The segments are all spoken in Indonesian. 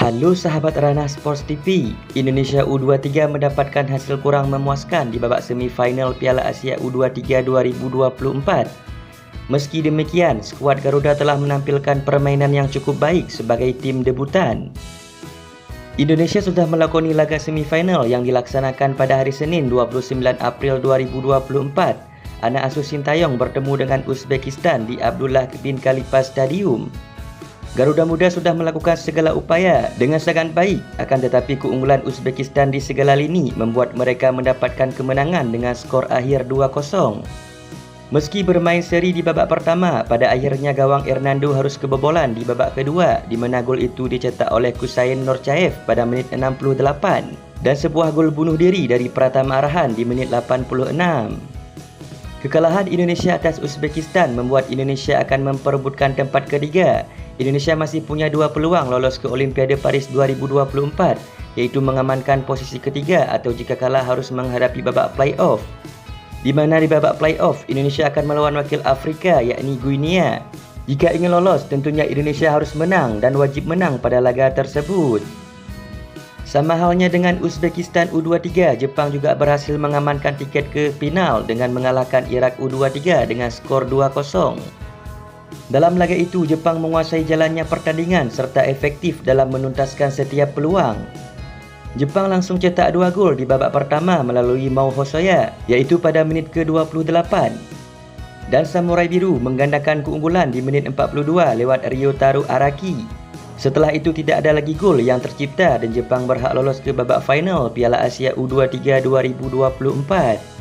Halo sahabat Ranah Sports TV, Indonesia U23 mendapatkan hasil kurang memuaskan di babak semifinal Piala Asia U23 2024. Meski demikian, skuad Garuda telah menampilkan permainan yang cukup baik sebagai tim debutan. Indonesia sudah melakoni laga semifinal yang dilaksanakan pada hari Senin 29 April 2024. Anak asuh Sintayong bertemu dengan Uzbekistan di Abdullah bin Khalifa Stadium. Garuda Muda sudah melakukan segala upaya dengan sangat baik, akan tetapi keunggulan Uzbekistan di segala lini membuat mereka mendapatkan kemenangan dengan skor akhir 2-0. Meski bermain seri di babak pertama, pada akhirnya gawang Hernando harus kebobolan di babak kedua, di mana gol itu dicetak oleh Kusain Norcaev pada menit 68 dan sebuah gol bunuh diri dari Pratama Arhan di menit 86. Kekalahan Indonesia atas Uzbekistan membuat Indonesia akan memperebutkan tempat ketiga. Indonesia masih punya dua peluang lolos ke Olimpiade Paris 2024, yaitu mengamankan posisi ketiga atau jika kalah harus menghadapi babak playoff. Di mana di babak playoff, Indonesia akan melawan wakil Afrika yakni Guinea. Jika ingin lolos, tentunya Indonesia harus menang dan wajib menang pada laga tersebut. Sama halnya dengan Uzbekistan U23, Jepang juga berhasil mengamankan tiket ke final dengan mengalahkan Irak U23 dengan skor 2-0. Dalam laga itu, Jepang menguasai jalannya pertandingan serta efektif dalam menuntaskan setiap peluang. Jepang langsung cetak 2 gol di babak pertama melalui Mao Hosoya, yaitu pada menit ke-28. Dan Samurai Biru menggandakan keunggulan di menit 42 lewat Ryotaro Araki. Setelah itu tidak ada lagi gol yang tercipta dan Jepang berhak lolos ke babak final Piala Asia U23 2024.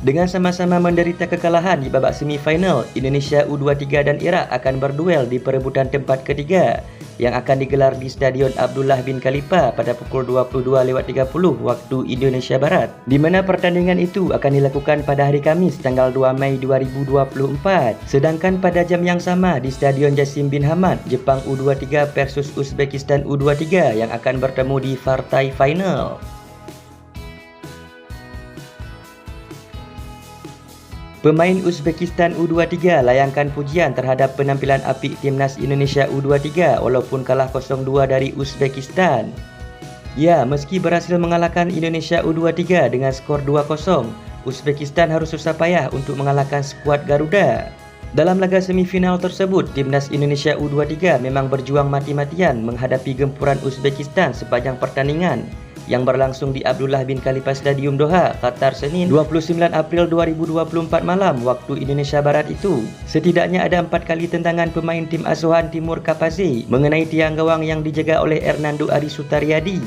Dengan sama-sama menderita kekalahan di babak semifinal, Indonesia U23 dan Irak akan berduel di perebutan tempat ketiga yang akan digelar di Stadion Abdullah bin Khalifa pada pukul 22.30 waktu Indonesia Barat, di mana pertandingan itu akan dilakukan pada hari Kamis tanggal 2 Mei 2024. Sedangkan pada jam yang sama di Stadion Jassim bin Hamad, Jepang U23 versus Uzbekistan U23 yang akan bertemu di partai final. Pemain Uzbekistan U23 layangkan pujian terhadap penampilan apik timnas Indonesia U23 walaupun kalah 0-2 dari Uzbekistan. Ya, meski berhasil mengalahkan Indonesia U23 dengan skor 2-0, Uzbekistan harus susah payah untuk mengalahkan skuad Garuda. Dalam laga semifinal tersebut, timnas Indonesia U23 memang berjuang mati-matian menghadapi gempuran Uzbekistan sepanjang pertandingan yang berlangsung di Abdullah bin Khalifa Stadium Doha, Qatar Senin 29 April 2024 malam waktu Indonesia Barat itu. Setidaknya ada 4 kali tendangan pemain tim asuhan Timur Kapaze mengenai tiang gawang yang dijaga oleh Hernando Ari Sutariadi.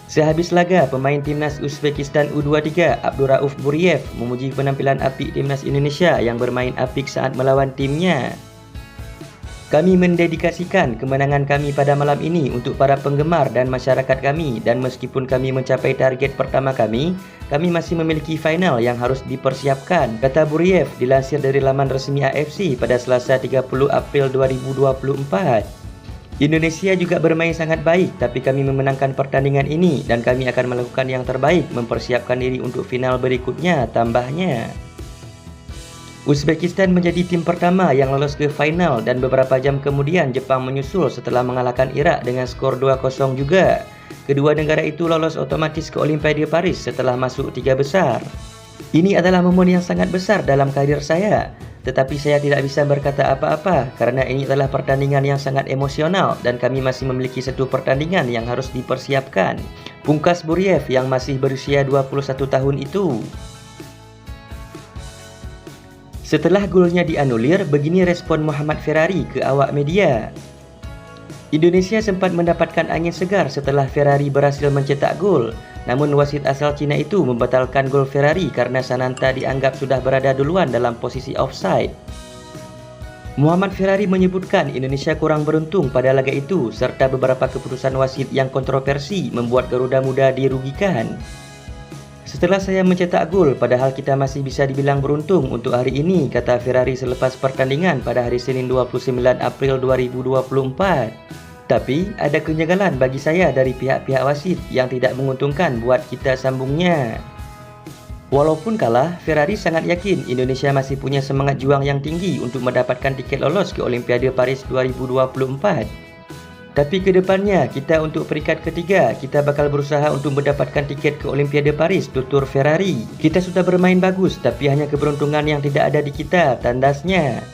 Sehabis laga, pemain timnas Uzbekistan U23 Abdurrauf Buriev memuji penampilan apik timnas Indonesia yang bermain apik saat melawan timnya. Kami mendedikasikan kemenangan kami pada malam ini untuk para penggemar dan masyarakat kami, dan meskipun kami mencapai target pertama kami masih memiliki final yang harus dipersiapkan, kata Buriev dilansir dari laman resmi AFC pada Selasa 30 April 2024. Indonesia juga bermain sangat baik, tapi kami memenangkan pertandingan ini dan kami akan melakukan yang terbaik mempersiapkan diri untuk final berikutnya, tambahnya. Uzbekistan menjadi tim pertama yang lolos ke final dan beberapa jam kemudian Jepang menyusul setelah mengalahkan Irak dengan skor 2-0 juga. Kedua negara itu lolos otomatis ke Olimpiade Paris setelah masuk 3 besar. Ini adalah momen yang sangat besar dalam karir saya, tetapi saya tidak bisa berkata apa-apa karena ini adalah pertandingan yang sangat emosional dan kami masih memiliki satu pertandingan yang harus dipersiapkan, pungkas Buriev yang masih berusia 21 tahun itu. Setelah golnya dianulir, begini respon Muhammad Ferrari ke awak media. Indonesia sempat mendapatkan angin segar setelah Ferrari berhasil mencetak gol. Namun wasit asal Cina itu membatalkan gol Ferrari karena Sananta dianggap sudah berada duluan dalam posisi offside. Muhammad Ferrari menyebutkan Indonesia kurang beruntung pada laga itu serta beberapa keputusan wasit yang kontroversi membuat Garuda Muda dirugikan. Setelah saya mencetak gol, padahal kita masih bisa dibilang beruntung untuk hari ini, kata Ferrari selepas pertandingan pada hari Senin 29 April 2024. Tapi, ada kejanggalan bagi saya dari pihak-pihak wasit yang tidak menguntungkan buat kita, sambungnya. Walaupun kalah, Ferrari sangat yakin Indonesia masih punya semangat juang yang tinggi untuk mendapatkan tiket lolos ke Olimpiade Paris 2024. Tapi ke depannya, kita untuk peringkat ketiga, kita bakal berusaha untuk mendapatkan tiket ke Olimpiade Paris, tutur Ferrari. Kita sudah bermain bagus, tapi hanya keberuntungan yang tidak ada di kita, tandasnya.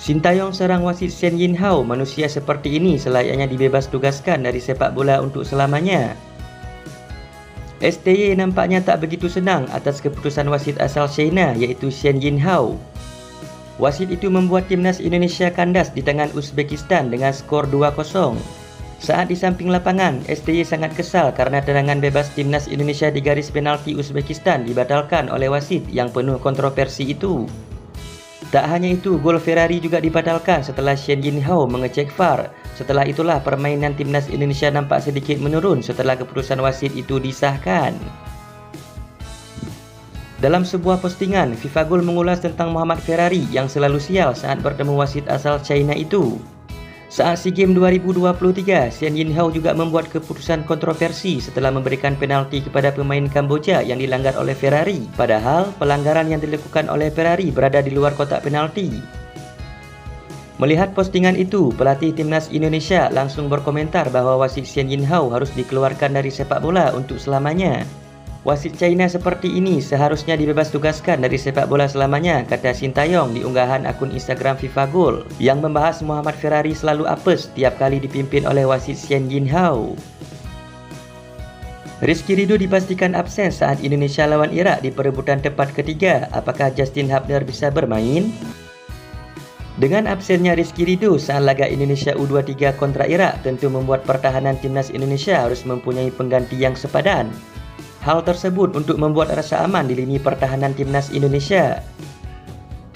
Sintayong serang wasit Shen Yinhao, manusia seperti ini selayaknya dibebas tugaskan dari sepak bola untuk selamanya. STY nampaknya tak begitu senang atas keputusan wasit asal China, yaitu Shen Yinhao. Wasit itu membuat timnas Indonesia kandas di tangan Uzbekistan dengan skor 2-0. Saat di samping lapangan, STY sangat kesal karena tendangan bebas timnas Indonesia di garis penalti Uzbekistan dibatalkan oleh wasit yang penuh kontroversi itu. Tak hanya itu, gol Ferrari juga dibatalkan setelah Shen Yinhao mengecek VAR. Setelah itulah permainan timnas Indonesia nampak sedikit menurun setelah keputusan wasit itu disahkan. Dalam sebuah postingan, FIFA Goal mengulas tentang Muhammad Ferrari yang selalu sial saat bertemu wasit asal China itu. Saat SEA Games 2023, Shen Yinhao juga membuat keputusan kontroversi setelah memberikan penalti kepada pemain Kamboja yang dilanggar oleh Ferrari. Padahal, pelanggaran yang dilakukan oleh Ferrari berada di luar kotak penalti. Melihat postingan itu, pelatih timnas Indonesia langsung berkomentar bahwa wasit Shen Yinhao harus dikeluarkan dari sepak bola untuk selamanya. Wasit China seperti ini seharusnya dibebas tugaskan dari sepak bola selamanya, kata Sintayong di unggahan akun Instagram FIFA Goal yang membahas Muhammad Ferrari selalu apes tiap kali dipimpin oleh wasit Shen Yinhao. Rizky Ridho dipastikan absen saat Indonesia lawan Irak di perebutan tempat ketiga. Apakah Justin Hubner bisa bermain? Dengan absennya Rizky Ridho saat laga Indonesia U23 kontra Irak, tentu membuat pertahanan timnas Indonesia harus mempunyai pengganti yang sepadan. Hal tersebut untuk membuat rasa aman di lini pertahanan timnas Indonesia.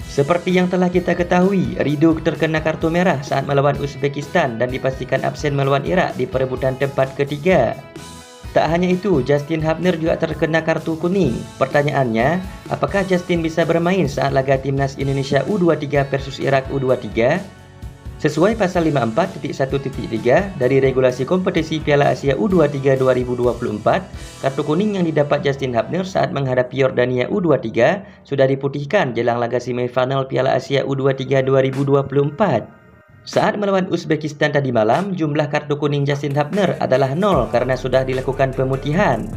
Seperti yang telah kita ketahui, Ridho terkena kartu merah saat melawan Uzbekistan dan dipastikan absen melawan Irak di perebutan tempat ketiga. Tak hanya itu, Justin Hubner juga terkena kartu kuning. Pertanyaannya, apakah Justin bisa bermain saat laga timnas Indonesia U23 versus Irak U23? Sesuai pasal 54.1.3 dari regulasi kompetisi Piala Asia U23 2024, kartu kuning yang didapat Justin Hubner saat menghadapi Yordania U23 sudah diputihkan jelang laga semifinal Piala Asia U23 2024. Saat melawan Uzbekistan tadi malam, jumlah kartu kuning Justin Hubner adalah 0 karena sudah dilakukan pemutihan.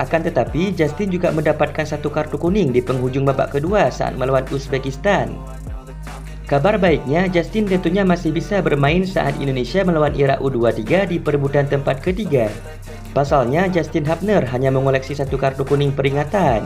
Akan tetapi, Justin juga mendapatkan satu kartu kuning di penghujung babak kedua saat melawan Uzbekistan. Kabar baiknya, Justin tentunya masih bisa bermain saat Indonesia melawan Irak U23 di perebutan tempat ketiga. Pasalnya, Justin Hubner hanya mengoleksi satu kartu kuning peringatan.